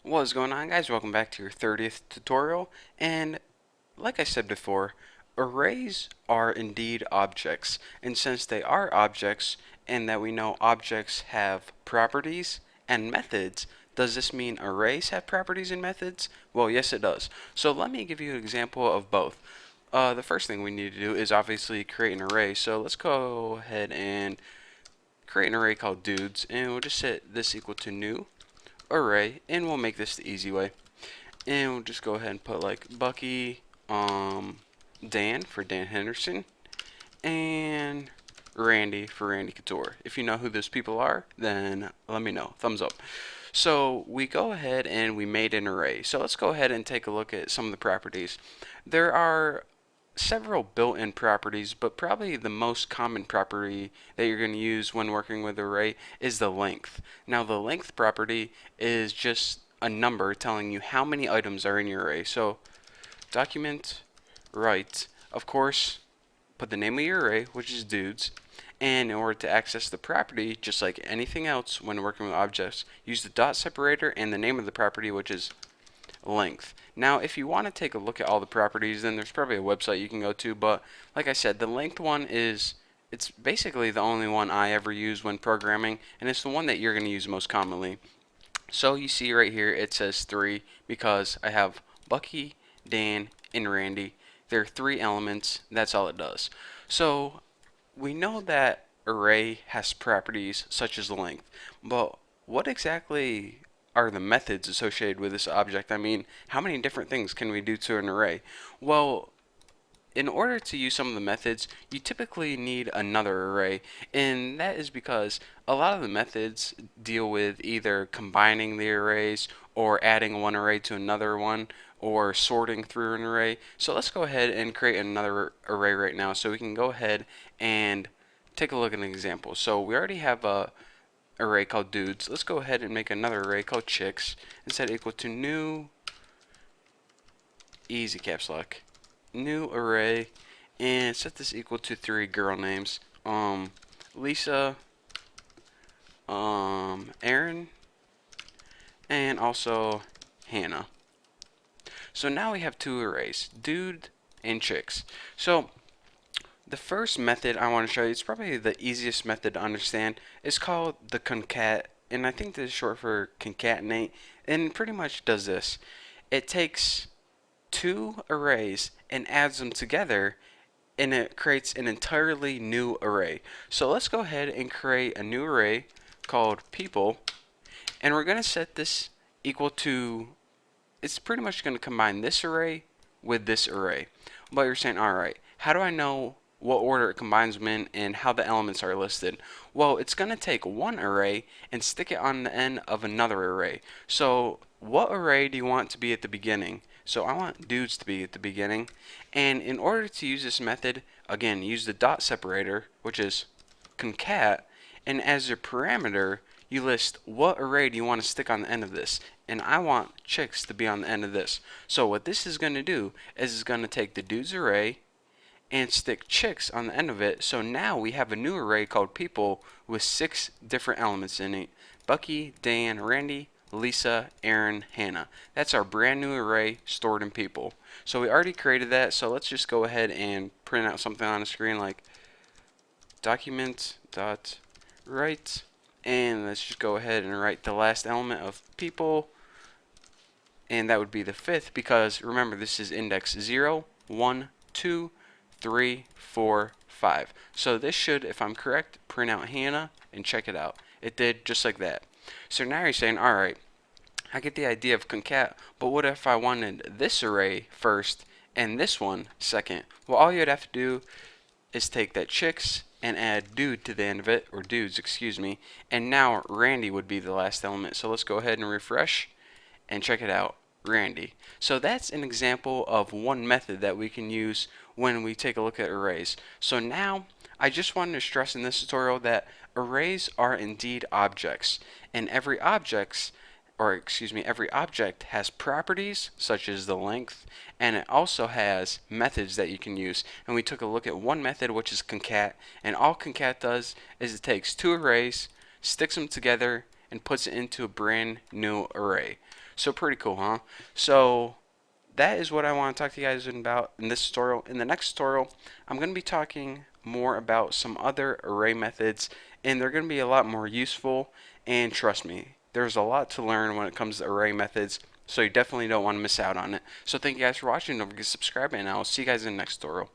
What's going on, guys? Welcome back to your 30th tutorial. And like I said before, arrays are indeed objects. And since they are objects and that we know objects have properties and methods, does this mean arrays have properties and methods? Well, yes it does. So let me give you an example of both. The first thing we need to do is obviously create an array. So let's go ahead and create an array called dudes, and we'll just set this equal to new array, and we'll make this the easy way. And we'll just go ahead and put like Bucky, Dan for Dan Henderson, and Randy for Randy Couture. If you know who those people are, then let me know. Thumbs up. So we go ahead and we made an array. So let's go ahead and take a look at some of the properties. There are several built-in properties, but probably the most common property that you're going to use when working with array is the length. Now the length property is just a number telling you how many items are in your array. So document write, of course, put the name of your array, which is dudes, and in order to access the property, just like anything else when working with objects, use the dot separator and the name of the property, which is length. Now, if you want to take a look at all the properties, then there's probably a website you can go to, but like I said, the length one it's basically the only one I ever use when programming, and it's the one that you're going to use most commonly. So you see right here, it says 3 because I have Bucky, Dan, and Randy. There are 3 elements. That's all it does. So we know that array has properties such as length, but what exactly are the methods associated with this object? I mean, how many different things can we do to an array? Well, in order to use some of the methods, you typically need another array, and that is because a lot of the methods deal with either combining the arrays or adding one array to another one or sorting through an array. So let's go ahead and create another array right now so we can go ahead and take a look at an example. So we already have a array called dudes. Let's go ahead and make another array called chicks and set equal to new, easy caps lock, new array, and set this equal to 3 girl names. Lisa, Aaron, and also Hannah. So now we have 2 arrays, dude and chicks. So the first method I want to show you, it's probably the easiest method to understand. It's called the concat, and I think this is short for concatenate, and it pretty much does this. It takes 2 arrays and adds them together, and it creates an entirely new array. So let's go ahead and create a new array called people, and we're going to set this equal to, it's pretty much going to combine this array with this array. But you're saying, alright, how do I know what order it combines them in and how the elements are listed? Well, it's going to take one array and stick it on the end of another array. So what array do you want to be at the beginning? So I want dudes to be at the beginning, and in order to use this method, again, use the dot separator, which is concat, and as your parameter, you list what array do you want to stick on the end of this, and I want chicks to be on the end of this. So what this is going to do is it's going to take the dudes array and stick chicks on the end of it. So now we have a new array called people with 6 different elements in it: Bucky, Dan, Randy, Lisa, Aaron, Hannah. That's our brand new array stored in people. So we already created that, so let's just go ahead and print out something on the screen like document dot write, and let's just go ahead and write the last element of people, and that would be the 5th, because remember this is index 0, 1, 2, 3, 4, 5. So this should, if I'm correct, print out Hannah, and check it out. It did just like that. So now you're saying, alright, I get the idea of concat, but what if I wanted this array first and this one second? Well, all you'd have to do is take that chicks and add dude to the end of it, or dudes, excuse me, and now Randy would be the last element. So let's go ahead and refresh and check it out, Randy. So that's an example of one method that we can use when we take a look at arrays. So now I just wanted to stress in this tutorial that arrays are indeed objects, and every object has properties such as the length, and it also has methods that you can use. And we took a look at one method, which is concat, and all concat does is it takes 2 arrays, sticks them together, and puts it into a brand new array. So pretty cool, huh? So that is what I want to talk to you guys about in this tutorial. In the next tutorial, I'm going to be talking more about some other array methods, and they're going to be a lot more useful, and trust me, there's a lot to learn when it comes to array methods, so you definitely don't want to miss out on it. So thank you guys for watching. Don't forget to subscribe, and I'll see you guys in the next tutorial.